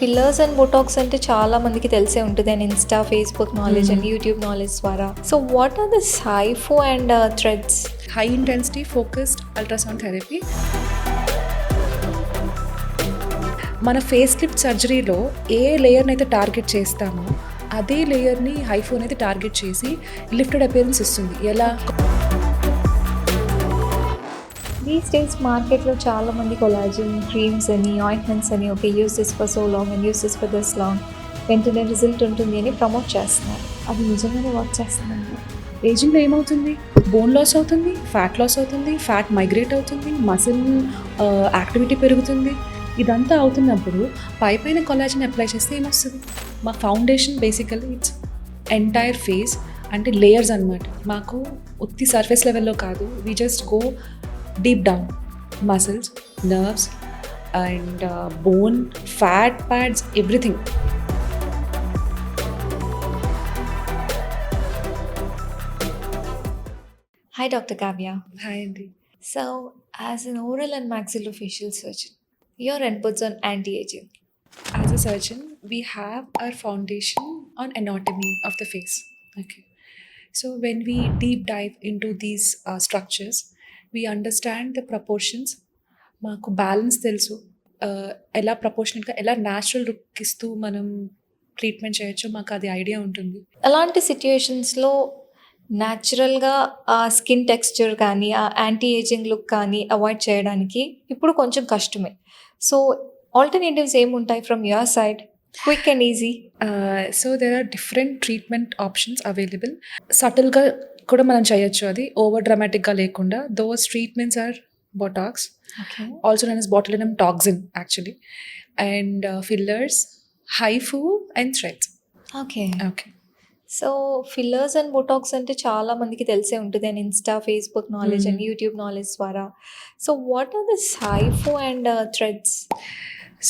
Fillers and Botox అంటే చాలా మందికి తెలిసే ఉంటుంది and Insta, Facebook knowledge and YouTube knowledge ద్వారా. So what are this HIFU and threads? High intensity focused ultrasound therapy. మన face lift సర్జరీలో ఏ లేయర్ని అయితే టార్గెట్ చేస్తామో అదే లేయర్ని హైఫో అనేది టార్గెట్ చేసి లిఫ్టెడ్ అపియరెన్స్ ఇస్తుంది. ఎలా? దీస్ డేస్ మార్కెట్లో చాలా మంది కొలాజిన్ క్రీమ్స్ అని, ఆయింట్మెంట్స్ అని, okay use this for so long and use this for this long, వెంటనే రిజల్ట్ ఉంటుంది అని ప్రమోట్ చేస్తున్నారు. అది నిజంగానే వర్క్ చేస్తుందండి? ఏజింగ్లో ఏమవుతుంది? బోన్ లాస్ అవుతుంది, ఫ్యాట్ లాస్ అవుతుంది, ఫ్యాట్ మైగ్రేట్ అవుతుంది, మసిల్ యాక్టివిటీ పెరుగుతుంది. ఇదంతా అవుతున్నప్పుడు పైన కొలాజిన్ అప్లై చేస్తే ఏమొస్తుంది? మా foundation basically it's entire face, అంటే లేయర్స్ అనమాట. మాకు ఉత్తి సర్ఫేస్ లెవెల్లో కాదు, we just go deep down, muscles, nerves and bone, fat pads, everything. Hi Dr. Kavya. Hi అండి. So as an oral and maxillofacial surgeon, your inputs on anti-aging. As a surgeon, we have our foundation on anatomy of the face. Okay. So when we deep dive into these structures, we understand the proportions. మాకు balance తెలుసు, ఎలా ప్రపోర్షనల్గా ఎలా natural look ఇస్తూ మనం treatment చేయొచ్చో మాకు అది idea ఉంటుంది. అలాంటి సిట్యుయేషన్స్లో న్యాచురల్గా ఆ స్కిన్ టెక్స్చర్ కానీ, ఆ యాంటీ ఏజింగ్ లుక్ కానీ అవాయిడ్ చేయడానికి ఇప్పుడు కొంచెం కష్టమే. సో ఆల్టర్నేటివ్స్ ఏముంటాయి from your side, quick and easy? So there are different treatment options available. సటిల్గా కూడా మనం చేయొచ్చు, అది ఓవర్ డ్రామాటిక్గా లేకుండా. Those treatments are Botox, okay, also known as botulinum toxin actually, and fillers, HIFU and threads. Okay. Okay. So fillers and Botox అంటే చాలా మందికి తెలిసే ఉంటుంది and Insta, Facebook knowledge and YouTube knowledge ద్వారా. So what are this HIFU and threads?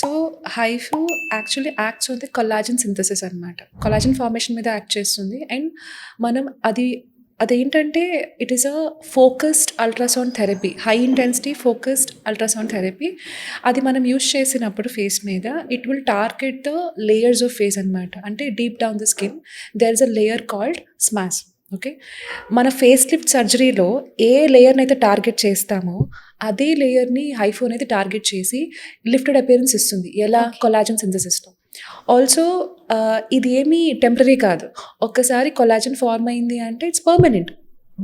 So HIFU actually acts on the collagen synthesis అనమాట. Collagen formation మీద act చేస్తుంది. And మనం అదేంటంటే it is a focused ultrasound therapy, high intensity focused ultrasound therapy. అది మనం use చేసినప్పుడు face మీద it will target the layers of face అనమాట. అంటే deep down the skin there is a layer called SMAS. Okay, మన face lift సర్జరీలో ఏ లేయర్ని అయితే టార్గెట్ చేస్తామో అదే లేయర్ని హైఫో అనేది టార్గెట్ చేసి లిఫ్టెడ్ అపియరెన్స్ ఇస్తుంది. ఎలా? కొలాజిన్ సింథసిస్లో. ఆల్సో ఇది ఏమీ టెంపరీ కాదు. ఒక్కసారి కొలాజిన్ ఫార్మ్ అయింది అంటే it's permanent,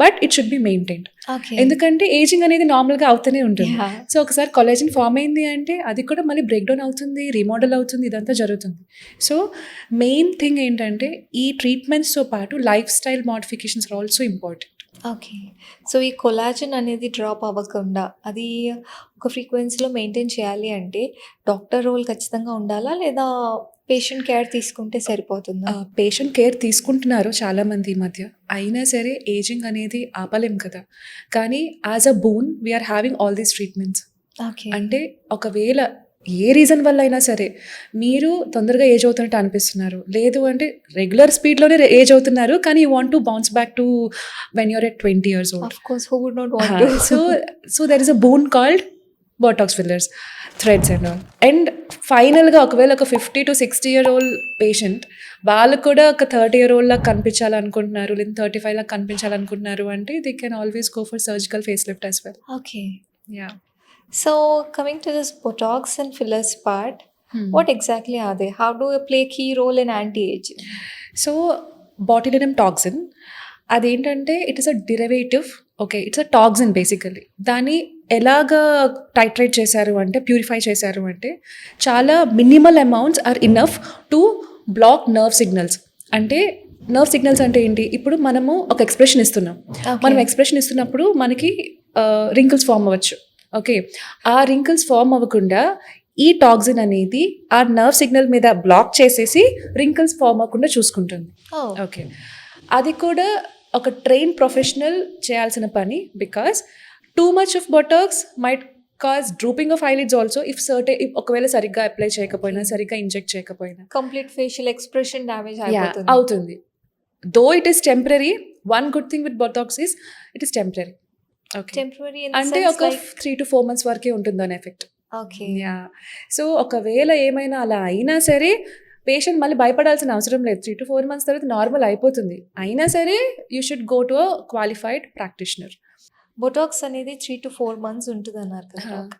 but it should be maintained. Okay, ఎందుకంటే ఏజింగ్ అనేది నార్మల్గా అవుతూనే ఉంటుంది. Yeah. సో ఒకసారి కొలాజిన్ ఫామ్ అయింది అంటే అది కూడా మళ్ళీ బ్రేక్ డౌన్ అవుతుంది, రీమోడల్ అవుతుంది, ఇదంతా జరుగుతుంది. సో మెయిన్ థింగ్ ఏంటంటే ఈ ట్రీట్మెంట్స్తో పాటు lifestyle modifications are also important. Okay. So ఈ కొలాజిన్ అనేది డ్రాప్ అవ్వకుండా అది ఒక ఫ్రీక్వెన్సీలో మెయింటైన్ చేయాలి అంటే డాక్టర్ రోల్ ఖచ్చితంగా ఉండాలా, లేదా పేషెంట్ కేర్ తీసుకుంటే సరిపోతుందా? పేషెంట్ కేర్ తీసుకుంటున్నారు చాలామంది ఈ మధ్య. అయినా సరే ఏజింగ్ అనేది ఆపలేం కదా. కానీ as a boon we are having all these treatments. Okay, అంటే ఒకవేళ ఏ రీజన్ వల్ల అయినా సరే మీరు తొందరగా ఏజ్ అవుతున్నట్టు అనిపిస్తున్నారు, లేదు అంటే రెగ్యులర్ స్పీడ్లోనే ఏజ్ అవుతున్నారు, కానీ you want to bounce back to when you're at 20 years old. Of course, who would not want to. So there is a boon called Botox, fillers, threads and all. And ఫైనల్గా ఒకవేళ ఒక 50 to 60 year old patient వాళ్ళు కూడా ఒక 30 year old లాగా కనిపించాలనుకుంటున్నారు, లేదా 35 లాగా కనిపించాలనుకుంటున్నారు అంటే they can always go for surgical face lift as well. Okay. Yeah. So coming to this botox and fillers part, what exactly are they? How do they play key role in anti-aging? So botulinum toxin అదేంటంటే it is a derivative. Okay, it's a toxin basically. దాన్ని ఎలాగా titrate చేశారు అంటే, purify చేశారు అంటే చాలా minimal amounts are enough to block nerve signals. అంటే nerve signals అంటే ఏంటి? ఇప్పుడు మనము ఒక ఎక్స్ప్రెషన్ ఇస్తున్నాం. మనం ఎక్స్ప్రెషన్ ఇస్తున్నప్పుడు మనకి రింకిల్స్ ఫామ్ అవ్వచ్చు. ఓకే, ఆ రింకిల్స్ ఫామ్ అవ్వకుండా ఈ టాక్సిన్ అనేది ఆ నర్వ్ సిగ్నల్ మీద బ్లాక్ చేసేసి రింకిల్స్ ఫామ్ అవ్వకుండా చూసుకుంటుంది. Oh, ఓకే, అది కూడా ఒక ట్రైన్ ప్రొఫెషనల్ చేయాల్సిన పని. Because too much of Botox might cause drooping of eyelids also if ఒకవేళ సరిగ్గా అప్లై చేయకపోయినా, సరిగ్గా ఇంజెక్ట్ చేయకపోయినా complete facial expression damage అవుతుంది. Though it is temporary. One good thing with Botox is it is temporary. Okay, temporary in the అంటే sense ఒక like 3 to 4 months వరకే ఉంటుంది దాని ఎఫెక్ట్. ఓకే. యాహ్! సో, ఒకవేళ ఏమైనా అలా అయినా సరే, పేషెంట్ మళ్ళీ భయపడాల్సిన అవసరం లేదు. 3-4 మంత్స్ తర్వాత నార్మల్ అయిపోతుంది. అయినా సరే you should go to a qualified practitioner. Botox అనేది 3-4 మంత్స్ ఉంటదన్నారు కదా ఆ! డాక్టర్.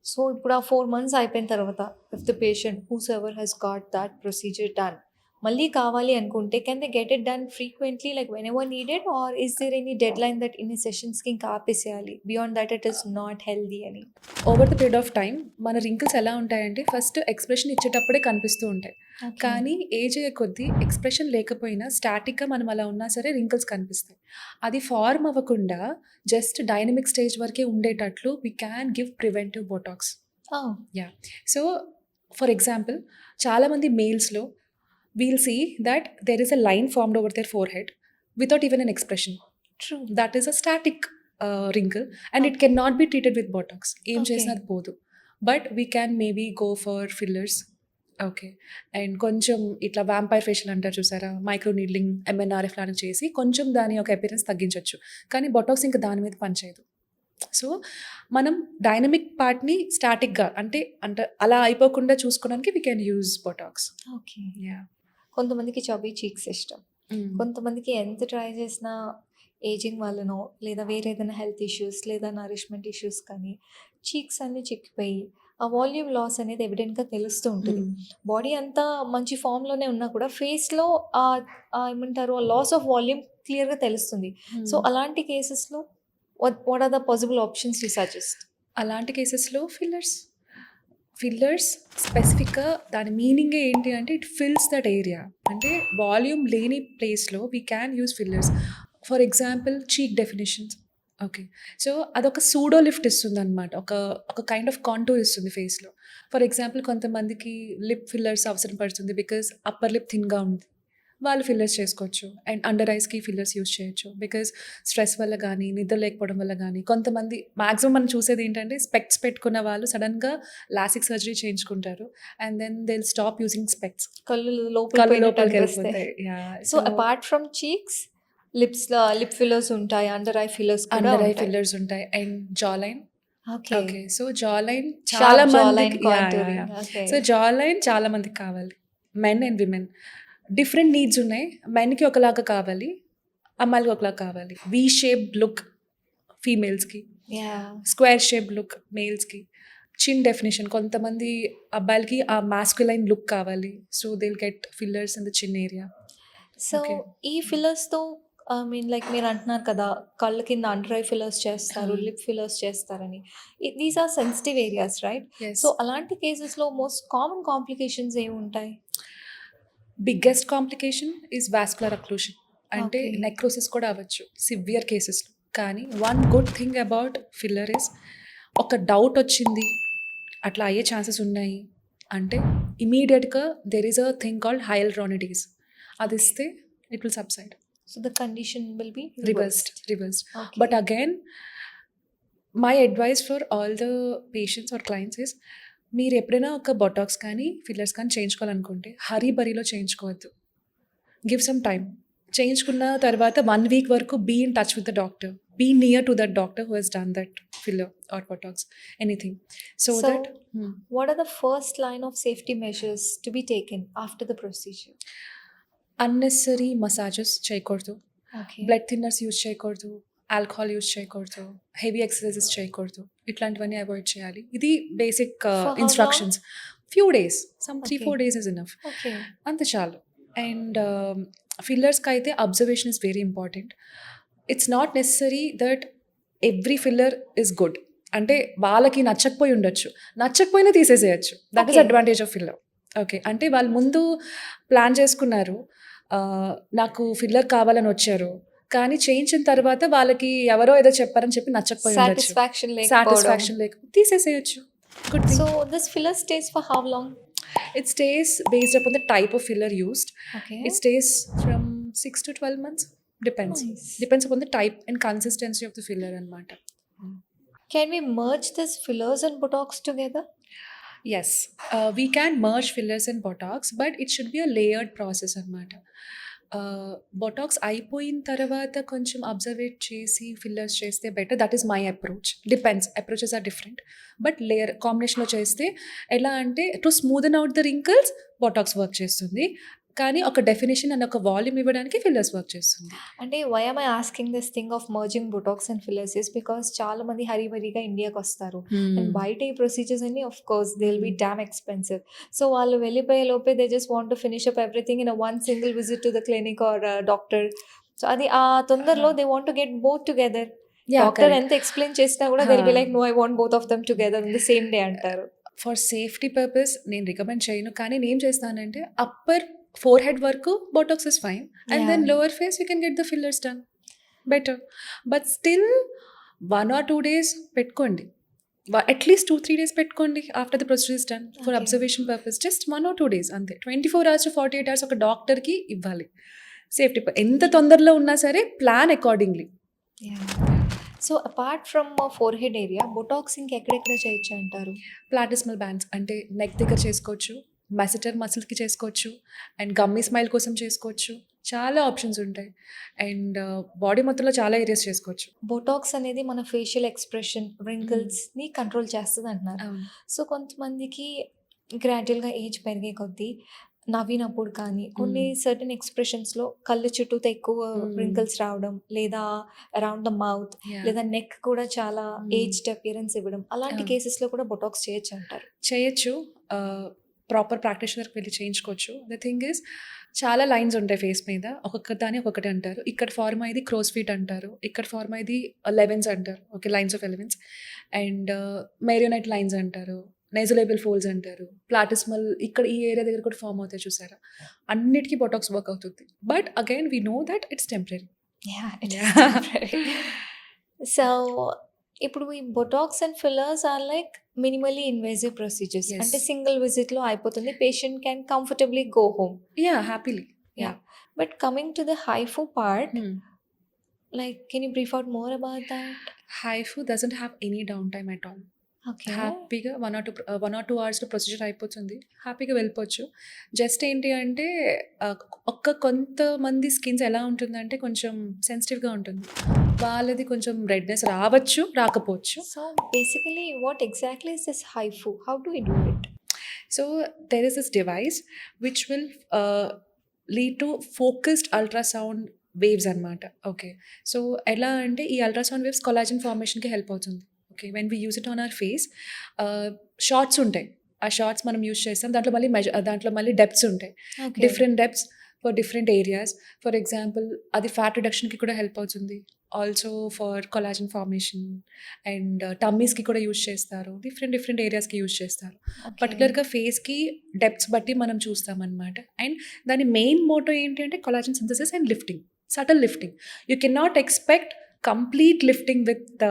సో, ఇప్పుడు ఆ 4 మంత్స్ అయిపోయిన తర్వాత if the patient whoever has got that procedure done మళ్ళీ కావాలి అనుకుంటే can they get it done frequently like whenever needed or is there any deadline that ఇన్ని సెషన్స్‌కి ఇంకా ఆపేసేయాలి. Beyond that it is not healthy అని? Over the period of time మన wrinkles ఎలా ఉంటాయంటే ఫస్ట్ ఎక్స్‌ప్రెషన్ ఇచ్చేటప్పుడే కనిపిస్తూ ఉంటాయి. ఓకే. కానీ ఏజ్ అయ్యే కొద్దీ ఎక్స్‌ప్రెషన్ లేకపోయినా స్టాటిక్‌గా మనం అలా ఉన్నా సరే రింకిల్స్ కనిపిస్తాయి. అది ఫార్మ్ అవ్వకుండా జస్ట్ డైనమిక్ స్టేజ్ వరకే ఉండేటట్లు we can give preventive Botox. Oh! Yeah! So, for example చాలామంది మేల్స్‌లో we'll see that there is a line formed over their forehead without even an expression. True. That is a static wrinkle and it cannot be treated with botox. ఏం okay. చేసినా అది పోదు. But we can maybe go for fillers. Okay. And కొంచెం ఇట్లా vampire facial అంటారు చూసారా? Micro needling, MNRF లాగా చేసి కొంచెం దాని యొక్క అపియరెన్స్ తగ్గించొచ్చు. కానీ బొటాక్స్ ఇంకా దాని మీద పనిచేయదు. సో, మనం డైనమిక్ పార్ట్‌ని స్టాటిక్‌గా అంటే అలా అయిపోకుండా చూసుకోవడానికి we can use Botox. Okay. Yeah! కొంతమందికి చబ్బీ చీక్స్ ఇష్టం. హ్మ్. కొంతమందికి ఎంత ట్రై చేసినా ఏజింగ్ వల్లనో లేదా వేరే ఏదైనా హెల్త్ ఇష్యూస్ లేదా నరిష్మెంట్ ఇష్యూస్ కానీ చీక్స్ అన్నీ చిక్కిపోయి ఆ వాల్యూమ్ లాస్ అనేది ఎవిడెంట్గా తెలుస్తూ ఉంటుంది. హ్మ్. బాడీ అంతా మంచి ఫామ్లోనే ఉన్నా కూడా ఫేస్లో ఏమంటారు ఆ లాస్ ఆఫ్ వాల్యూమ్ క్లియర్గా తెలుస్తుంది. So hmm. అలాంటి కేసెస్లో what are the possible options you suggest? అలాంటి కేసెస్‌లో ఫిల్లర్స్ స్పెసిఫిక్‌గా దాని మీనింగే ఏంటి అంటే ఇట్ ఫిల్స్ దట్ ఏరియా. అంటే వాల్యూమ్ లేని ప్లేస్‌లో we can use fillers. For example cheek definitions. Okay. So, అదొక సూడో లిఫ్ట్ ఇస్తుందనమాట. ఒక కైండ్ ఆఫ్ కాంటూర్ ఇస్తుంది ఫేస్‌లో. ఫర్ ఎగ్జాంపుల్ కొంతమందికి లిప్ ఫిల్లర్స్ అవసరం పడుతుంది. బికాజ్ అప్పర్ లిప్ థిన్‌గా ఉంది. వాళ్ళు ఫిల్లర్స్ చేసుకోవచ్చు. అండ్ అండర్ ఐస్‌కి ఫిల్లర్స్ యూజ్ చేయొచ్చు. బికాజ్ స్ట్రెస్ వల్ల గానీ, నిద్ర లేకపోవడం వల్ల గానీ, కొంతమంది మాక్సిమం మనం చూసేది ఏంటంటే స్పెక్ట్స్ పెట్టుకున్న వాళ్ళు సడెన్‌గా లాసిక్ సర్జరీ చేయించుకుంటారు. And then they will stop using specs. కళ్ళు కళ్ళు లోపలికి లోపలికెళ్ళిపోతాయి. అనిపిస్తాయి. Yeah! So apart from cheeks lip fillers ఉంటాయి, అండర్ ఐ ఫిల్లర్స్ కూడా అండర్ ఐ ఉంటాయి. ఫిల్లర్స్ ఉంటాయి. And jawline. Okay. Okay. So, jawline చాలా షార్ప్ జా లైన్ మందికి yeah! Yeah! Contouring. Yeah! Okay. So, jawline చాలా మందికి కావాలి. Men and women. Different needs ఉన్నాయి. మెన్‌కి ఒకలాగా కావాలి. అమ్మాయిలకి ఒకలాగా కావాలి. వి షేప్డ్ లుక్ ఫీమేల్స్‌కి. యాహ్! స్క్వేర్ షేప్డ్ లుక్ మేల్స్‌కి. చిన్ డెఫినిషన్ కొంతమంది అబ్బాయిలకి ఆ మాస్కులైన్ లుక్ కావాలి. So, they will get fillers in the chin area. So okay. ఈ ఫిల్లర్స్‌తో ఐ మీన్ లైక్ మీరు అంటున్నారు కదా! కళ్ళ కింద అండర్ ఐ ఫిల్లర్స్ చేస్తారు, ఆ! లిప్ ఫిల్లర్స్ చేస్తారని. These are sensitive areas right? Yes. So అలాంటి కేసెస్‌లో మోస్ట్ కామన్ కాంప్లికేషన్స్ ఏముంటాయి? Biggest complication is vascular occlusion. అంటే ఓకే. నెక్రోసిస్ కూడా అవ్వచ్చు సివియర్ కేసెస్‌లో. కానీ one good thing about filler is ఒక డౌట్ వచ్చింది, అట్లా అయ్యే ఛాన్సెస్ ఉన్నాయి అంటే ఇమ్మీడియేట్‌గా there is a thing called hyaluronidase. అది ఓకే. ఇస్తే it will subside. So the condition will be reversed. Reversed. But okay. Again my advice for all the patients or clients is మీరు ఎప్పుడైనా ఒక బొటాక్స్ కానీ, fillers కానీ చేయించుకోవాలనుకుంటే hurry బరీలో చేయించుకోవద్దు. Give some time. చేయించుకున్న తర్వాత 1 వీక్ వరకు be in touch with the doctor. Be near to that doctor who has done that filler or Botox anything. So So that what are the first line of safety measures to be taken after the procedure? Unnecessary massages చేయకూడదు. Okay. Blood thinners use చేయకూడదు. Alcohol use చేయకూడదు. Heavy exercises చేయకూడదు. ఇట్లాంటివన్నీ avoid చేయాలి. ఇది basic For how long? Instructions. Few days. Some 3, Okay. 4 days is enough. Okay. అంతే చాలు. And ఫిల్లర్స్‌కైతే observation is very important. It's not necessary that every filler is good. అంటే వాళ్ళకి నచ్చకపోయి ఉండొచ్చు. నచ్చకపోయినా తీసేసేయొచ్చు. That is Okay. Advantage of filler. Okay. అంటే వాళ్ళు ముందు ప్లాన్ చేసుకున్నారు. నాకు ఫిల్లర్ కావాలని వచ్చారు. కానీ చేయించిన తర్వాత వాళ్ళకి ఎవరో ఏదో చెప్పారని చెప్పి నచ్చకపోయి ఉండొచ్చు. Satisfaction లేకపోవడం. సాటిస్ఫాక్షన్ లేకపోతే తీసేసేయొచ్చు. Good thing. So this filler stays for how long? It stays based upon the type of filler used. Okay. It stays from 6 to 12 months. Depends. Nice. Depends upon the type and consistency of the filler అనమాట. Can we merge this fillers and Botox together? Yes, we can merge fillers and Botox, but it should be a layered process అనమాట. Botox అయిపోయిన తర్వాత కొంచెం observe చేసి fillers చేస్తే better. That is my approach. Depends, approaches are different. But layer కాంబినేషన్లో చేస్తే ఎలా అంటే to smoothen out the wrinkles Botox work చేస్తుంది, కానీ ఒక డెఫినేషన్ అండ్ ఒక వాల్యూమ్ ఇవ్వడానికి ఫిల్లర్స్ వర్క్ చేస్తుంది. అంటే why am I asking this thing of merging Botox and fillers is because చాలా మంది హరీబరీగా ఇండియాకి వస్తారు అండ్ బయట ఈ ప్రొసీజర్స్ అన్ని of course they will be damn expensive. So వాళ్ళు వెళ్ళిపోయే లోపే they just want to finish up everything in one single visit to the clinic or doctor. So అది ఆ తొందరలో they want to get both together. Doctor ఎంత explain చేసినా కూడా they will be like no I want both of them together in the same day అంటారు. For safety purpose నేను recommend చేయను, కానీ నేను ఏం చేస్తానంటే అప్పర్ ఫోర్ హెడ్ వరకు Botox is fine and then lower face you can get the fillers done better. But still 1 or 2 days పెట్టుకోండి, at least 2-3 days పెట్టుకోండి after the procedure is done for Okay. Observation purpose. Just 1 or 2 days అంతే. 24 hours to 48 hours ఒక డాక్టర్కి ఇవ్వాలి safety. ఎంత తొందరలో ఉన్నా సరే plan accordingly. So apart from forehead area Botox ఇంకెక్కడెక్కడ చేయొచ్చు అంటారు? ప్లాటిస్మల్ బ్యాండ్స్ అంటే నెక్ దగ్గర చేసుకోవచ్చు, మసిటర్ మసిల్స్కి చేసుకోవచ్చు, అండ్ గమ్మీ స్మైల్ కోసం చేసుకోవచ్చు. చాలా ఆప్షన్స్ ఉంటాయి అండ్ బాడీ మొత్తంలో చాలా ఏరియాస్ చేసుకోవచ్చు. బొటాక్స్ అనేది మన ఫేషియల్ ఎక్స్ప్రెషన్ ని కంట్రోల్ చేస్తుంది అంటున్నారు. సో కొంతమందికి గ్రాడ్యువల్గా ఏజ్ పెరిగే కొద్దీ నవ్వినప్పుడు కానీ కొన్ని సర్టన్ ఎక్స్ప్రెషన్స్లో కళ్ళు చుట్టూతో ఎక్కువ రింకిల్స్ రావడం లేదా అరౌండ్ ద మౌత్ Yeah. లేదా నెక్ కూడా చాలా Mm. ఏజ్డ్ అపియరెన్స్ ఇవ్వడం అలాంటి Yeah. కేసెస్లో కూడా బొటాక్స్ చేయొచ్చు అంటారు. చేయొచ్చు, ప్రాపర్ ప్రాక్టీషనర్కి వెళ్ళి చేయించుకోవచ్చు. ద థింగ్ ఇస్ చాలా లైన్స్ ఉంటాయి ఫేస్ మీద, ఒక్కొక్క దాన్ని ఒక్కొక్కటి అంటారు. ఇక్కడ ఫార్మ్ అయ్యేది క్రోస్ ఫీట్ అంటారు, ఇక్కడ ఫార్మ్ అయ్యేది 11s అంటారు, okay lines of 11s, and marionette lines అంటారు, నేజోలేబియల్ ఫోల్డ్స్ అంటారు, ప్లాటిస్మల్ ఇక్కడ ఈ ఏరియా దగ్గర కూడా ఫార్మ్ అవుతాయి చూసారా. అన్నిటికీ బొటాక్స్ వర్క్ అవుతుంది. But again we know that it's temporary. So ఇప్పుడు ఈ Botox and fillers are like minimally invasive procedures. Yes. అంటే సింగిల్ విజిట్లో అయిపోతుంది, patient can comfortably go home. Yeah happily. But coming to the HIFU part, like can you brief out more about that? HIFU doesn't have any downtime at all. Okay. హ్యాపీగా 1 or 2 అవర్స్లో procedure అయిపోతుంది, హ్యాపీగా వెళ్ళిపోవచ్చు. Just ఏంటి అంటే కొంతమంది skins ఎలా ఉంటుందంటే కొంచెం సెన్సిటివ్గా ఉంటుంది, వాళ్ళది కొంచెం రెడ్నెస్ రావచ్చు రాకపోవచ్చు. So basically what exactly is this HIFU? How do we do it? So there is this device which will lead to focused ultrasound waves అనమాట. ఓకే, సో ఎలా అంటే ఈ అల్ట్రాసౌండ్ వేవ్స్ కొలాజన్ ఫార్మేషన్కి హెల్ప్ అవుతుంది. Okay, when we use it on our face, shots ఉంటాయి, ఆ shorts మనం use చేస్తాం, దాంట్లో మళ్ళీ డెప్త్స్ ఉంటాయి, Okay. Different depths for different areas. For example అది ఫ్యాట్ రిడక్షన్కి కూడా హెల్ప్ అవుతుంది, also for collagen formation, and టమ్మీస్కి కూడా యూజ్ చేస్తారు, డిఫరెంట్ ఏరియాస్కి యూజ్ చేస్తారు. Okay. పర్టికులర్గా ఫేస్కి డెప్త్స్ బట్టి మనం చూస్తామన్నమాట. అండ్ దాని మెయిన్ మోటో ఏంటి అంటే collagen synthesis and lifting, subtle lifting. You can not expect complete lifting with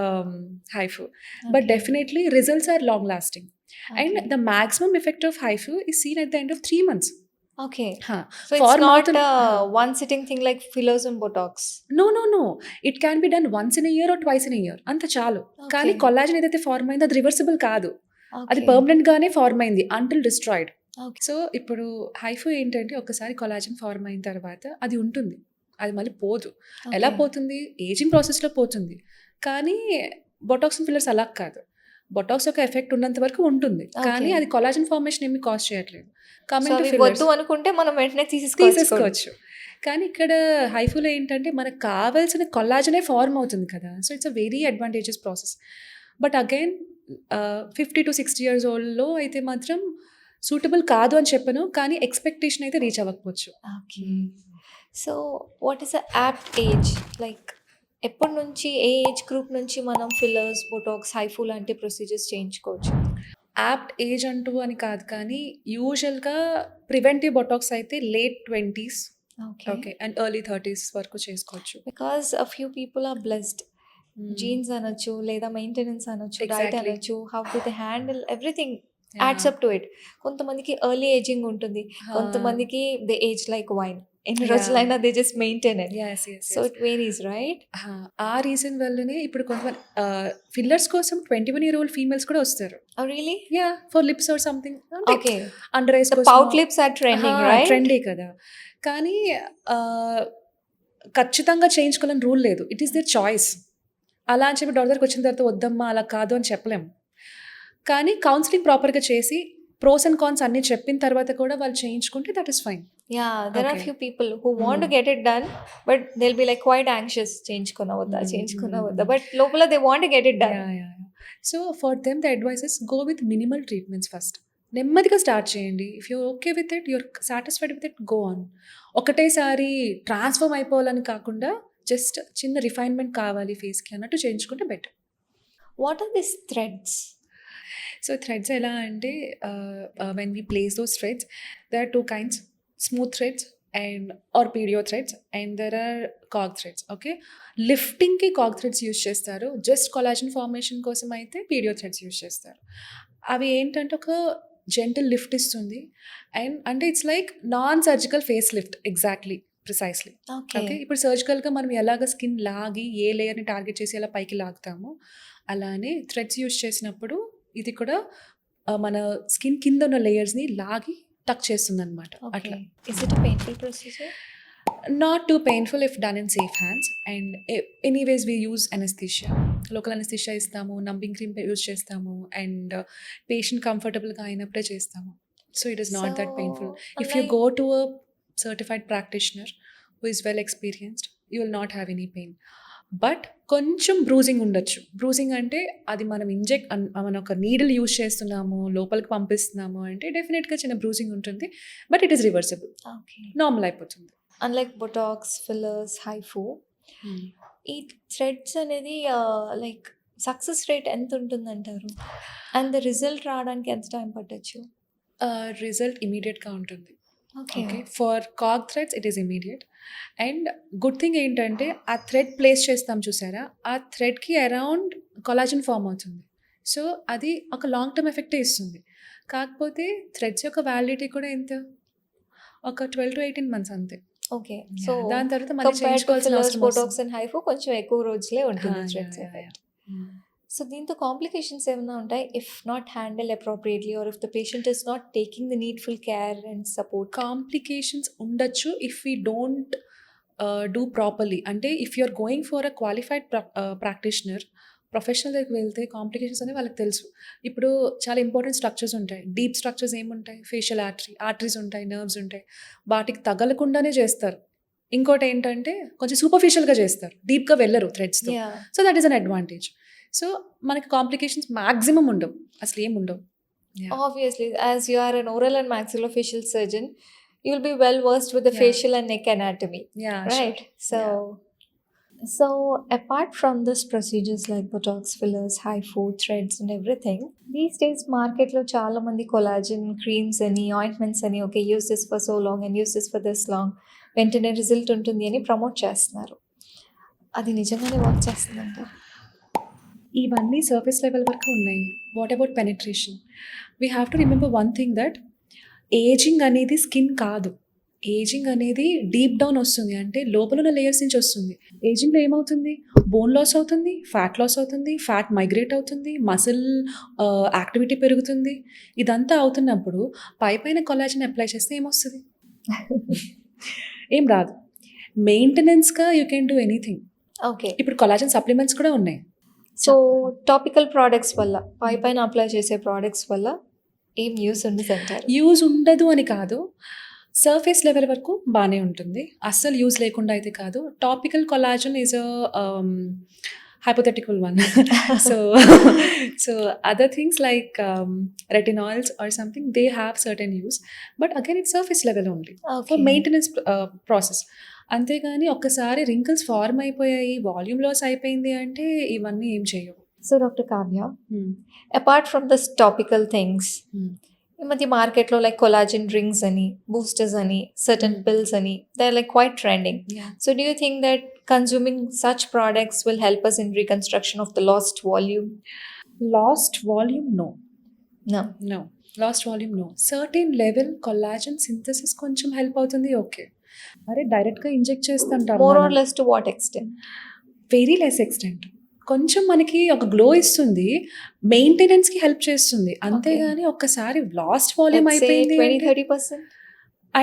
HIFU, but Okay. definitely results are long lasting. And Okay. the maximum effect of HIFU is seen at the end of 3 months. Okay. Huh. So For it's not mouth- one sitting thing like fillers and Botox. No. It can be done once in a year or twice in a year. అంత చాలు. Okay. కానీ collagen ఏదైతే form అయిందో అది reversible కాదు, అది Okay. పర్మనెంట్గానే form అయింది until destroyed. Okay. So ఇప్పుడు హైఫు ఏంటంటే ఒకసారి కొలాజన్ ఫార్మ్ అయిన తర్వాత అది ఉంటుంది, అది మళ్ళీ పోదు. ఎలా Okay. పోతుంది? ఏజింగ్ ప్రాసెస్లో పోతుంది. కానీ బొటాక్స్ అండ్ ఫిల్లర్స్ అలా కాదు, బొటాక్స్ యొక్క ఎఫెక్ట్ ఉన్నంత వరకు ఉంటుంది, కానీ Okay. అది కొలాజన్ ఫార్మేషన్ ఏమి కాస్ట్ చేయట్లేదు. So కమింగ్ టు అవి ఫిల్లర్స్ వద్దు అనుకుంటే మనం వెంటనే తీసేసుకోవచ్చు. తీసేసుకోవచ్చు. కానీ ఇక్కడ హైఫులో ఏంటంటే మనకు కావాల్సిన కొల్లాజనే ఫార్మ్ అవుతుంది కదా, so it's a very advantages process. But again 50 to 60 years ఓల్డ్లో అయితే మాత్రం సూటబుల్ కాదు అని చెప్పను, కానీ ఎక్స్పెక్టేషన్ అయితే రీచ్ అవ్వకపోవచ్చు. Okay. So what is the apt age? Like ఎప్పటి నుంచి ఏ ఏజ్ గ్రూప్ నుంచి మనం ఫిల్లర్స్, బొటాక్స్, హైఫూ లాంటి ప్రొసీజర్స్ చేయించుకోవచ్చు? యాప్ట్ ఏజ్ అంటూ అని కాదు, కానీ యూజువల్గా ప్రివెంటివ్ బొటాక్స్ అయితే late 20s, Okay. Okay, and early 30s వరకు చేసుకోవచ్చు. Because a few people are blessed. Jeans అనొచ్చు లేదా మెయింటెనెన్స్ అనొచ్చు, డైట్ Exactly. అనొచ్చు, how do they handle everything Yeah. Adds up to it. కొంతమందికి ఎర్లీ ఏజింగ్ ఉంటుంది, కొంతమందికి దే ఏజ్ లైక్ వైన్. ఎన్ని యాహ్! రోజులైనా they just maintain it. Yes. Yes. So yes. It varies right? ఆ reason వల్లనే ఇప్పుడు కొంతమంది ఫిల్లర్స్ కోసం 21 ఇయర్ ఓల్డ్ ఫీమేల్స్ కూడా వస్తారు. Oh! Really? Yeah! For lips or something అంటే ఓకే. అండర్ ఐస్ సో కోసమో pout lips are trending right? ట్రెండే కదా! కానీ ఆహ్, ఖచ్చితంగా చేయించుకోవాలని రూల్ లేదు. It is their choice. అలా అని చెప్పి డాక్టర్ దగ్గరికొచ్చిన తర్వాత వద్దమ్మా అలా కాదు అని చెప్పలేము. కానీ కౌన్సెలింగ్ ప్రాపర్‌గా చేసి ప్రోస్ అండ్ కాన్స్ అన్నీ చెప్పిన తర్వాత కూడా వాళ్ళు చేయించుకుంటే that is fine. Yeah, there are okay. few people who want to హ్మ్. get it done, but they'll be like quite anxious. చేయించుకున్నా వద్దా? హ్మ్. చేయించుకున్నా హ్మ్. వద్దా? బట్ లోపల they want to get it done. Yeah! Yeah! So, for them the advice is go with minimal treatments first. నెమ్మదిగా start చేయండి. If you okay with it, you're satisfied with it, go on. ఒకటేసారి transform అయిపోవాలని కాకుండా just చిన్న refinement కావాలి ఫేస్‌కి అన్నట్టు చేయించుకుంటే better. What are these threads? So, threads ఎలా అంటే when we place those threads there are 2 kinds smooth threads and are PDO threads and there are CAG threads. Okay. లిఫ్టింగ్‌కి కాగ్ థ్రెడ్స్ యూజ్ చేస్తారు. Just collagen formation కోసం అయితే PDO threads use చేస్తారు. అవి ఏంటంటే ఒక జెంటిల్ లిఫ్ట్ ఇస్తుంది. And అంటే it's like non surgical face lift exactly precisely. Okay. Okay. ఇప్పుడు సర్జికల్‌గా మనం ఎలాగ స్కిన్ లాగి ఏ లేయర్‌ని టార్గెట్ చేసి ఎలా పైకి లాగుతామో అలానే థ్రెడ్స్ యూజ్ చేసినప్పుడు ఇది కూడా మన స్కిన్ కింద ఉన్న లేయర్స్‌ని లాగి టక్ చేస్తుందనమాట. అట్లా. Okay. Is it a painful procedure? Not too painful if done in safe hands and anyways we use anaesthesia. Local anaesthesia ఇస్తాము, నంబింగ్ క్రీమ్ యూజ్ చేస్తాము అండ్ పేషెంట్ కంఫర్టబుల్‌గా అయినప్పుడే చేస్తాము. So, it is not that painful. So, if you like, go to a certified practitioner who is well experienced you will not have any pain. But కొంచెం bruising ఉండొచ్చు. Bruising అంటే అది మనం మనం ఒక నీడిల్ యూజ్ చేస్తున్నాము, లోపలికి పంపిస్తున్నాము అంటే డెఫినిట్‌గా చిన్న బ్రూజింగ్ ఉంటుంది. But it is reversible. okay. Normal అయిపోతుంది. Unlike Botox, fillers, HIFU, ఈ థ్రెడ్స్ అనేది లైక్ సక్సెస్ రేట్ ఎంత ఉంటుందంటారు? అండ్ ద రిజల్ట్ రావడానికి ఎంత టైం పట్టొచ్చు? రిజల్ట్ ఇమ్మీడియేట్‌గా ఉంటుంది. Okay. Okay. For CAG threads it is immediate. And good thing ఏంటంటే ఆ థ్రెడ్ ప్లేస్ చేస్తాం చూసారా? ఆ థ్రెడ్‌కి అరౌండ్ కొలాజన్ ఫార్మ్ అవుతుంది. సో, అది ఒక లాంగ్ టర్మ్ ఎఫెక్టే ఇస్తుంది. కాకపోతే థ్రెడ్స్ యొక్క వ్యాలిడిటీ కూడా ఎంత? ఒక 12-18 మంత్స్ అంతే. ఓకే. యాహ్! సో దాని తర్వాత మళ్ళీ కంపేర్డ్ టు చేయించుకోవాల్సిన ఫిల్లర్స్, అవసరం బోటాక్స్ వస్తుంది. అండ్ హైఫు కొంచెం ఎక్కువ రోజులే ఉంటుంది yeah! Threads yeah! Effect. Hmm. So దీంతో కాంప్లికేషన్స్ ఏమైనా ఉంటాయి? If not handle appropriately or if the patient is not taking the needful care and support? Complications ఉండొచ్చు if we don't do properly. అంటే if you are going for a qualified practitioner professional దగ్గరికి వెళ్తే complications అనేవి వాళ్ళకి తెలుసు. ఇప్పుడు చాలా important structures ఉంటాయి. డీప్ స్ట్రక్చర్స్ ఏముంటాయి? ఫేషియల్ ఆర్టరీస్ ఉంటాయి, నర్వ్స్ ఉంటాయి. వాటికి తగలకుండానే చేస్తారు. ఇంకోటి ఏంటంటే కొంచెం సూపర్ఫిషియల్‌గా చేస్తారు. డీప్‌గా వెళ్ళరు థ్రెడ్స్‌తో. Yeah. So, that is an advantage. So, మనకి కాంప్లికేషన్స్ మాక్సిమం ఉండవు. అసలేం ఉండవు. Yeah! Obviously, as you are an oral and maxillofacial surgeon, you will be well versed with the Yeah. facial and neck anatomy, yeah! right? Sure. So apart from this procedures like Botox, fillers, HIFU, threads and everything, these days market lo చాలా మంది collagen creams అని ointments అని okay use this for so long and use this for this long వెంటనే result ఉంటుంది అని promote చేస్తున్నారు. అది నిజంగానే వర్క్ చేస్తుందంటారా? ఇవన్నీ సర్ఫేస్ లెవెల్ వరకు ఉన్నాయి. What about penetration? We have to remember one thing that ageing అనేది స్కిన్ కాదు. ఏజింగ్ అనేది డీప్ డౌన్ వస్తుంది. అంటే లోపల ఉన్న లేయర్స్ నుంచి వస్తుంది. ఏజింగ్‌లో ఏమవుతుంది? బోన్ లాస్ అవుతుంది, ఫ్యాట్ లాస్ అవుతుంది, ఫ్యాట్ మైగ్రేట్ అవుతుంది, మసిల్ యాక్టివిటీ పెరుగుతుంది. ఇదంతా అవుతున్నప్పుడు పైపైన కొలాజన్ అప్లై చేస్తే ఏమొస్తది? ఏం రాదు. మెయింటెనెన్స్‌గా you can do anything. Okay. ఇప్పుడు కొలాజన్ సప్లిమెంట్స్ కూడా ఉన్నాయి. సో టాపికల్ ప్రోడక్ట్స్ వల్ల పైపైన అప్లై చేసే ప్రోడక్ట్స్ వల్ల ఏం యూస్ ఉండదంటారు? యూజ్ ఉండదు అని కాదు. సర్ఫేస్ లెవెల్ వరకు బానే ఉంటుంది. అస్సలు యూజ్ లేకుండా అయితే కాదు. Topical collagen is hypothetical one. so so other things like retinols or something, they have certain use, but again it's surface level only for okay. maintenance process. అంతేగాని ఒక్కసారి రింకిల్స్ ఫార్మ్ అయిపోయాయి, వాల్యూమ్ లాస్ అయిపోయింది అంటే ఇవన్నీ ఏం చేయవు. So doctor Kavya, apart from this topical things, ఈ మధ్య మార్కెట్లో లైక్ కొలాజిన్ డ్రింక్స్ అని, బూస్టర్స్ అని, సర్టన్ పిల్స్ అని, they are like quite trending. So do you think that consuming such products will help us in reconstruction of the lost volume? Lost volume no. No. No lost volume no. Certain level collagen synthesis కొంచెం help అవుతుంది. Okay. అరే డైరెక్ట్గా inject చేస్తుంటాం more మనం. Or less to what extent? Very less extent. కొంచెం మనకి ఒక glow ఇస్తుంది, మెయింటెనెన్స్కి హెల్ప్ చేస్తుంది, అంతేగాని ఒక్కసారి లాస్ట్ వాల్యూమ్ లెట్స్ సే అయిపోయింది 20-30%?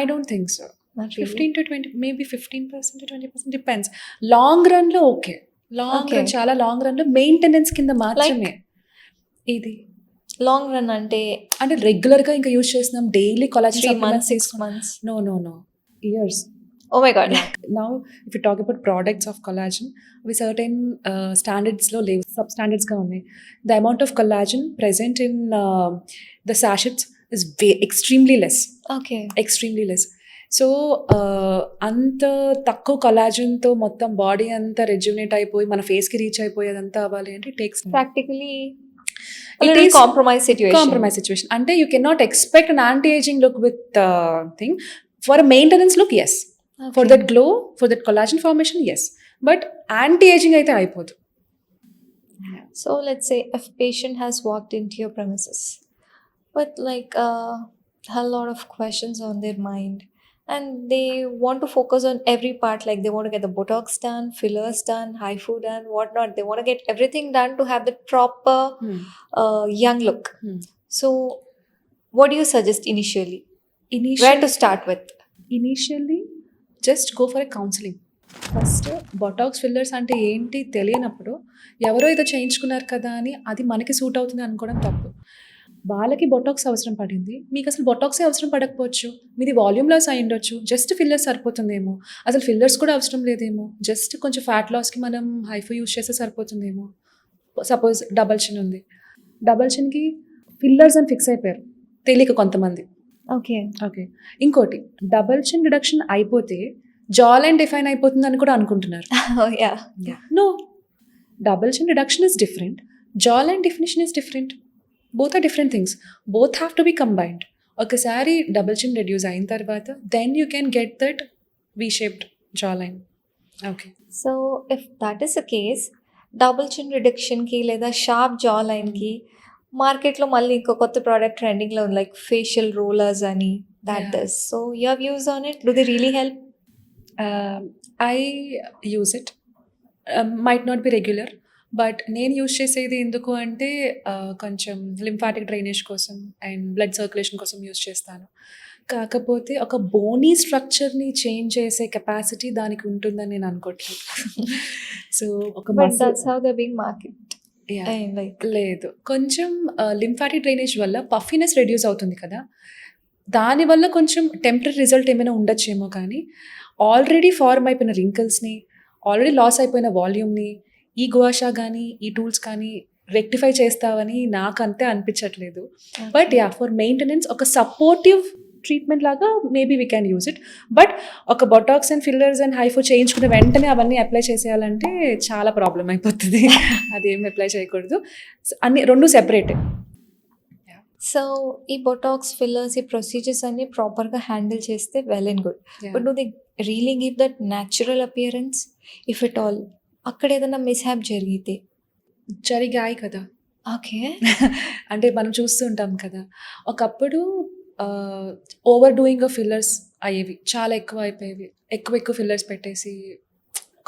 I don't think so. Not really. 15 to 20, maybe 15% to 20% depends. Long రన్లో ఓకే, లాంగ్ Okay. రన్, చాలా లాంగ్ రన్లో మెయింటెనెన్స్ కింద మాత్రమే ఇది. లాంగ్ రన్ అంటే అంటే రెగ్యులర్గా ఇంకా యూజ్ చేస్తున్నాం, డైలీ కొలాజన్ 3 months, సప్లిమెంట్స్ 6 తీసుకున్నాం. months? No. Years. Oh my god. Now, if you talk about products of collagen, we certain standards లో లేవు, sub standards గా ఉన్నాయి. The amount of collagen present in the sachets is extremely less. Okay. Extremely less. So అంత తక్కువ కొలాజన్తో మొత్తం body అంతా rejuvenate అయిపోయి మన ఫేస్కి రీచ్ అయిపోయేదంతా అవ్వాలి అంటే takes Practically a little compromise situation. Compromise situation. అంటే you can not expect an anti ageing look with thing. For maintenance look yes, for that glow, for that collagen formation yes, but anti ageing అయితే అయిపోదు. So let's say if patient has walked into your premises with like a lot of questions on their mind and they want to focus on every part, like they want to get the Botox done, fillers done, HIFU done, whatnot. They want to get everything done to have the proper young look. So what do you suggest initially? Where to start with? Initially just go for a counselling. First Botox fillers అంటే ఏంటి తెలియనప్పుడు ఎవరో ఏదో చేయించుకున్నారు కదా అని అది మనకి సూట్ అవుతుంది అనుకోవడం తప్పు. వాళ్ళకి బొటాక్స్ అవసరం పడింది, మీకు అసలు బొటాక్సే అవసరం పడకపోవచ్చు, మీది వాల్యూమ్ లాస్ అయి ఉండొచ్చు, జస్ట్ ఫిల్లర్స్ సరిపోతుందేమో, అసలు ఫిల్లర్స్ కూడా అవసరం లేదేమో, జస్ట్ కొంచెం ఫ్యాట్ లాస్కి మనం హైఫో యూస్ చేస్తే సరిపోతుందేమో. సపోజ్ డబల్ చిన్ ఉంది, డబల్ చిన్కి ఫిల్లర్స్ అని ఫిక్స్ అయిపోయారు తెలియక కొంతమంది. Okay. ఓకే, ఇంకోటి డబల్ చిన్ రిడక్షన్ అయిపోతే జా లైన్ డిఫైన్ అయిపోతుంది అని కూడా అనుకుంటున్నారు. Oh yeah. No, double chin reduction is different, jawline definition is different. Both are different things, both have to be combined. ఒకసారి డబల్ చిన్ రెడ్యూస్ అయిన తర్వాత then you can get that V shaped jawline. Okay, so if that is the case, double chin రిడక్షన్కి లేదా sharp జా లైన్కి మార్కెట్లో మళ్ళీ ఇంకో కొత్త ప్రోడక్ట్ ట్రెండింగ్లో ఉంది, లైక్ ఫేషియల్ రోలర్స్ అని, that Yeah. Does. So you have use on it, do they really help? I use it, might not be regular, but నేను యూజ్ చేసేది ఎందుకు అంటే కొంచెం లింఫాటిక్ డ్రైనేజ్ కోసం అండ్ బ్లడ్ సర్క్యులేషన్ కోసం యూజ్ చేస్తాను. కాకపోతే ఒక బోనీ స్ట్రక్చర్ని చేంజ్ చేసే కెపాసిటీ దానికి ఉంటుందని నేను అనుకోవట్లేదు. సో ఒక but that's how they being market. Like లేదు, కొంచెం లింఫాటిక్ డ్రైనేజ్ వల్ల పఫీనెస్ రెడ్యూస్ అవుతుంది కదా, దానివల్ల కొంచెం టెంపరీ రిజల్ట్ ఏమైనా ఉండొచ్చేమో, కానీ ఆల్రెడీ ఫార్మ్ అయిపోయిన రింకిల్స్ని, ఆల్రెడీ లాస్ అయిపోయిన వాల్యూమ్ని ఈ గువాషా కానీ ఈ టూల్స్ కానీ రెక్టిఫై చేస్తావని నాకు అంతే అనిపించట్లేదు. బట్ యా, ఫర్ మెయింటెనెన్స్ ఒక సపోర్టివ్ ట్రీట్మెంట్ లాగా maybe we can use it. But ఒక Botox and fillers and HIFU చేయించుకున్న వెంటనే అవన్నీ అప్లై చేసేయాలంటే చాలా ప్రాబ్లం అయిపోతుంది. అదేం అప్లై చేయకూడదు, అన్ని రెండు సెపరేటే. సో ఈ బొటాక్స్, ఫిల్లర్స్, ఈ ప్రొసీజర్స్ అన్ని ప్రాపర్గా హ్యాండిల్ చేస్తే well and good. But do they really give that natural appearance? If it all అక్కడ ఏదైనా మిస్హ్యాప్ జరిగితే? జరిగాయి కదా, ఓకే. అంటే మనం చూస్తూ ఉంటాం కదా, ఒకప్పుడు ఓవర్ డూయింగ్ ఆఫ్ ఫిల్లర్స్ అయ్యేవి, చాలా ఎక్కువ అయిపోయేవి, ఎక్కువ ఫిల్లర్స్ పెట్టేసి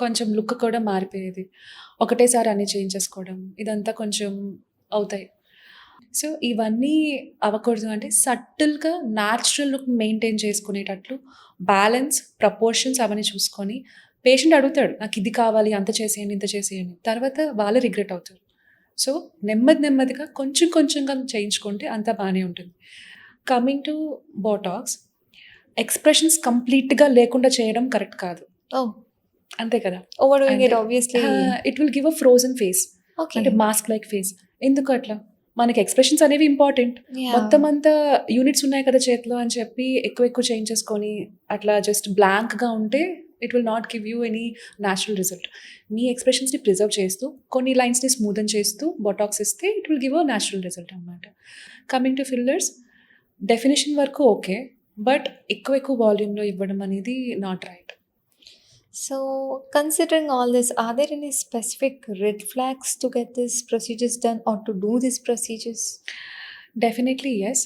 కొంచెం లుక్ కూడా మారిపోయేది, ఒకటేసారి అన్నీ చేయించేసుకోవడం, ఇదంతా కొంచెం అవుతాయి. సో ఇవన్నీ అవ్వకూడదు అంటే సటిల్గా న్యాచురల్ లుక్ మెయింటైన్ చేసుకునేటట్లు బ్యాలెన్స్, ప్రపోర్షన్స్ అవన్నీ చూసుకొని, పేషెంట్ అడుగుతాడు నాకు ఇది కావాలి, అంత చేసేయండి, ఇంత చేసేయండి, తర్వాత వాళ్ళు రిగ్రెట్ అవుతారు. సో నెమ్మదిగా కొంచెంగా చేయించుకుంటే అంత బాగానే ఉంటుంది. కమింగ్ టు బోటాక్స్, ఎక్స్ప్రెషన్స్ కంప్లీట్గా లేకుండా చేయడం కరెక్ట్ కాదు, ఓ అంతే కదా. Over doing it obviously. It will give a frozen face, okay. అంటే మాస్క్ లైక్ ఫేస్. ఎందుకు అట్లా? మనకి ఎక్స్ప్రెషన్స్ అనేవి ఇంపార్టెంట్. మొత్తం అంతా యూనిట్స్ ఉన్నాయి కదా చేతిలో అని చెప్పి ఎక్కువ చేంజ్ చేసుకొని అట్లా జస్ట్ బ్లాంక్గా ఉంటే it will not give you any natural result. మీ ఎక్స్ప్రెషన్స్ని ప్రిజర్వ్ చేస్తూ, కొన్ని లైన్స్ని స్మూదన్ చేస్తూ బొటాక్స్ ఇస్తే it will give a natural result అనమాట. కమింగ్ టు ఫిల్లర్స్, డెఫినేషన్ వరకు ఓకే, బట్ ఎక్కువ వాల్యూమ్లో ఇవ్వడం అనేది not right. So considering all this, are there any specific red flags to get these procedures done or to do these procedures? Definitely yes.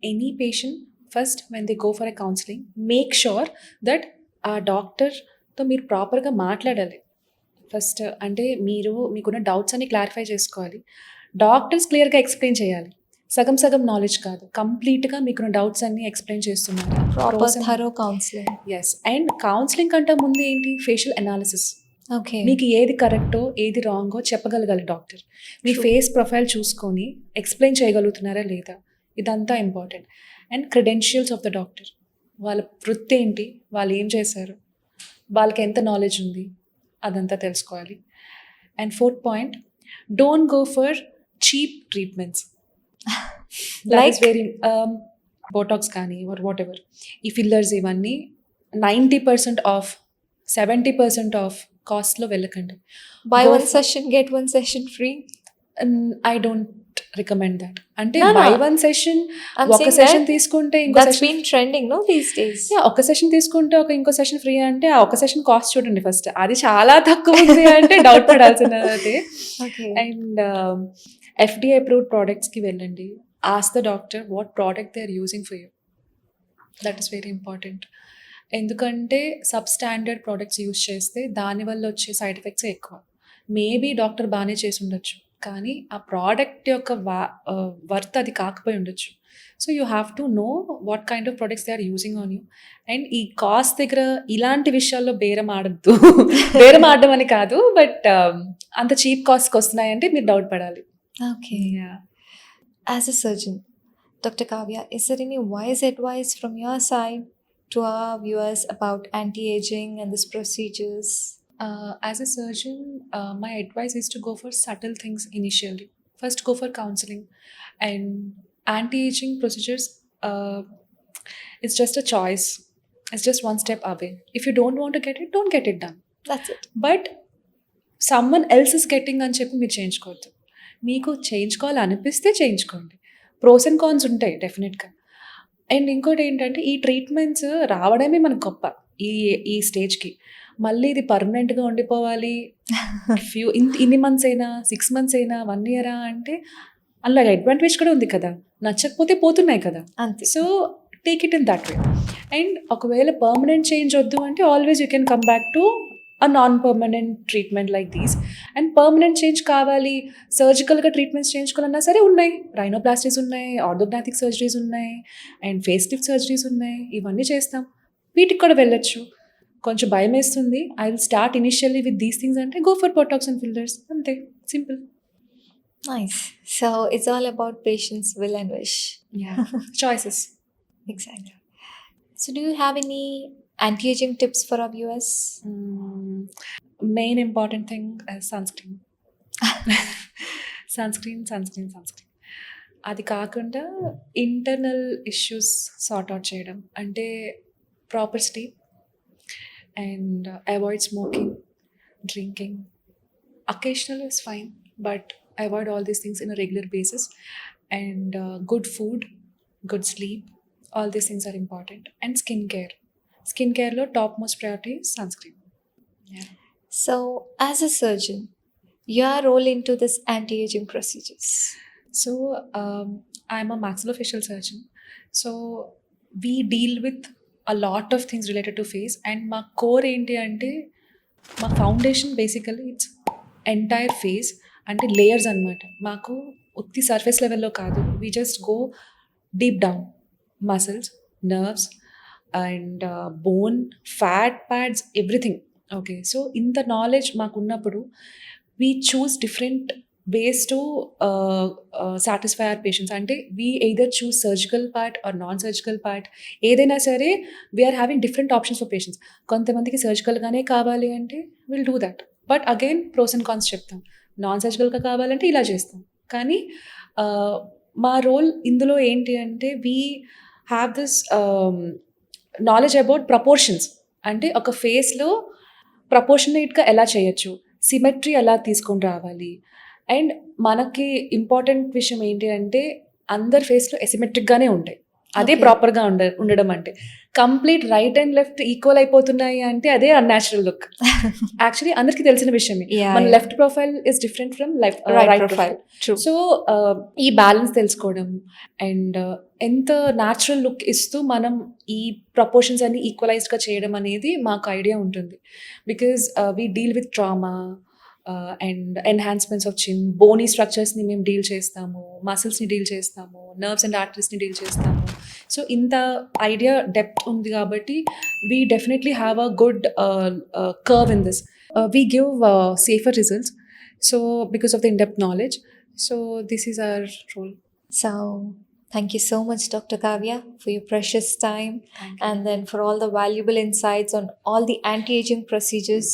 Any patient first when they go for a counselling make sure that ఆ డాక్టర్తో మీరు ప్రాపర్గా మాట్లాడాలి. First అంటే మీకున్న doubts అన్ని clarify చేసుకోవాలి. Doctors క్లియర్గా ఎక్స్ప్లెయిన్ చేయాలి. సగం సగం నాలెడ్జ్ కాదు, కంప్లీట్గా మీకున్న డౌట్స్ అన్ని ఎక్స్ప్లెయిన్ చేస్తున్నారు. Proper thorough counselling. Yes, and counselling కంటే ముందు ఏంటి, ఫేషియల్ అనాలిసిస్. ఓకే. మీకు ఏది కరెక్టో ఏది రాంగో చెప్పగలగాలి డాక్టర్. మీ True. ఫేస్ ప్రొఫైల్ చూసుకొని ఎక్స్ప్లెయిన్ చేయగలుగుతున్నారా లేదా, ఇదంతా important. And credentials of the doctor, వాళ్ళ వృత్తి ఏంటి, వాళ్ళు ఏం చేశారు, వాళ్ళకి ఎంత నాలెడ్జ్ ఉంది, అదంతా తెలుసుకోవాలి. And fourth point, don't go for cheap treatments. Like? Very Botox కానీ వాట్ ఎవర్, ఈ ఫిల్లర్స్ ఇవన్నీ 90% ఆఫ్, 70% ఆఫ్ కాస్ట్లో వెళ్ళకండి. Buy Go one for- session, get one session free. I don't recommend that. అంటే No, no. By one session, I'm ఒక saying session that తీసుకుంటే ఇంకో That's session, been trending, no, these days. ఒక session తీసుకుంటే ఇంకో session free అంటే ఆ ఒక సెషన్ కాస్ట్ చూడండి ఫస్ట్, అది చాలా తక్కువ ఉంది అంటే డౌట్ పడాల్సినది. Okay. అండ్ FDA అప్రూవ్డ్ ప్రోడక్ట్స్కి వెళ్ళండి. Ask the doctor what product they are using for you. That is very important. ఎందుకంటే సబ్ స్టాండర్డ్ ప్రోడక్ట్స్ యూజ్ చేస్తే దానివల్ల వచ్చే సైడ్ ఎఫెక్ట్స్ ఎక్కువ. మేబీ డాక్టర్ బాగానే చేసి ఉండొచ్చు, కానీ ఆ ప్రోడక్ట్ యొక్క వర్త్ అది కాకపోయి ఉండొచ్చు. So you have to know what kind of products they are using on you. And ఈ కాస్ట్ దగ్గర ఇలాంటి విషయాల్లో బేరం ఆడద్దు. బేరం ఆడడం అని కాదు, బట్ అంత చీప్ కాస్ట్కి వస్తున్నాయంటే మీరు డౌట్ పడాలి. Okay. As a surgeon, Dr. Kavya, is there any wise advice from your side to our viewers about anti-aging and these procedures? As a surgeon, my advice is to go for subtle things initially. First, go for counseling. And anti-aging procedures, it's just a choice. It's just one step away. If you don't want to get it, don't get it done. That's it. But someone else is getting అని చెప్పి మీరు చేయించుకోవద్దు. మీకు చేయించుకోవాలనిపిస్తే చేయించుకోండి. Pros and cons ఉంటాయి డెఫినెట్గా. And ఇంకోటి ఏంటంటే, ఈ ట్రీట్మెంట్స్ రావడమే మనకు గొప్ప ఈ స్టేజ్కి. మళ్ళీ ఇది పర్మనెంట్గా ఉండిపోవాలి, ఇన్ని మంత్స్ అయినా, 6 months అయినా, 1 year అంటే అలాగే అడ్వాంటేజ్ కూడా ఉంది కదా, నచ్చకపోతే పోతున్నాయి కదా. Ante. So take it in that way. And ఒకవేళ పర్మనెంట్ చేంజ్ వద్దు అంటే always you can come back to a non permanent treatment like these. And permanent change కావాలి, సర్జికల్గా ట్రీట్మెంట్స్ చేయించుకోవాలన్నా సరే ఉన్నాయి. రైనోప్లాస్టీస్ ఉన్నాయి, ఆర్థోగ్నాటిక్ సర్జరీస్ ఉన్నాయి, అండ్ ఫేస్ లిఫ్ట్ సర్జరీస్ ఉన్నాయి. ఇవన్నీ చేస్తాం, వీటికి కూడా వెళ్ళొచ్చు. కొంచెం భయం వేస్తుంది, I will start initially with these things అంటే go for Botox and fillers, అంతే, simple. Nice. So it's all about patience, will and wish. Choices. Exactly. So do you have any anti-aging tips for our viewers? Main important thing sunscreen. Sunscreen. అది కాకుండా internal issues sort out చేయడం, అంటే proper sleep and avoid smoking, drinking. Occasional is fine, but avoid all these things in a regular basis. And good food, good sleep, all these things are important. And skin కేర్లో top most priority sunscreen. So as a surgeon, your role into this anti-aging procedures. So I'm a maxillofacial surgeon. So we deal with a lot of things related to face. And my core ఏంటి అంటే, మా foundation basically it's entire face, అంటే layers అనమాట. మాకు ఉత్తి surface లెవెల్లో కాదు, we just go deep down, muscles, nerves and bone, fat pads, everything. Okay, so ఇంత నాలెడ్జ్ మాకు ఉన్నప్పుడు we choose different ways to satisfy our patients. అంటే we either choose surgical part or non-surgical part. ఏదైనా సరే we are having different options for patients. కొంతమందికి సర్జికల్గానే కావాలి అంటే will do that. But again pros and cons చెప్తాం. Non సర్జికల్గా కావాలంటే ఇలా చేస్తాం. కానీ మా రోల్ ఇందులో ఏంటి అంటే, we have this knowledge about proportions. అంటే ఒక ఫేస్లో ప్రపోర్షనేట్గా ఎలా చేయొచ్చు, సిమెట్రీ ఎలా తీసుకొని రావాలి. అండ్ మనకి ఇంపార్టెంట్ విషయం ఏంటి అంటే, అందరి ఫేస్లో ఎసిమెట్రిక్గానే ఉంటాయి. అదే Okay. ప్రాపర్గా ఉండడం అంటే. Complete right and left equal అయిపోతున్నాయి అంటే అదే అన్‌న్యాచురల్ లుక్. యాక్చువల్లీ అందరికీ తెలిసిన విషయమే. Yeah, మన yeah. Left profile is different from Right right profile. Profile. True. So ఈ బ్యాలెన్స్ తెలుసుకోవడం అండ్ ఎంత న్యాచురల్ లుక్ ఇస్తూ మనం ఈ ప్రపోర్షన్స్ అన్ని ఈక్వలైజ్డ్‌గా చేయడం అనేది మాకు ఐడియా ఉంటుంది. Because we deal with trauma and enhancements of chin, bony స్ట్రక్చర్స్‌ని మేము డీల్ చేస్తాము, మసిల్స్‌ని డీల్ చేస్తాము, నర్వ్స్ అండ్ ఆర్టరీస్‌ని డీల్ చేస్తాము. సో ఇంత ఐడియా డెప్త్ ఉంది కాబట్టి we definitely have a good curve in this. We give safer results. So because of the in depth knowledge. So this is our role. So, thank you so much, Dr. Kavya, for your precious time Thank you. and then for all the valuable insights on all the anti-aging procedures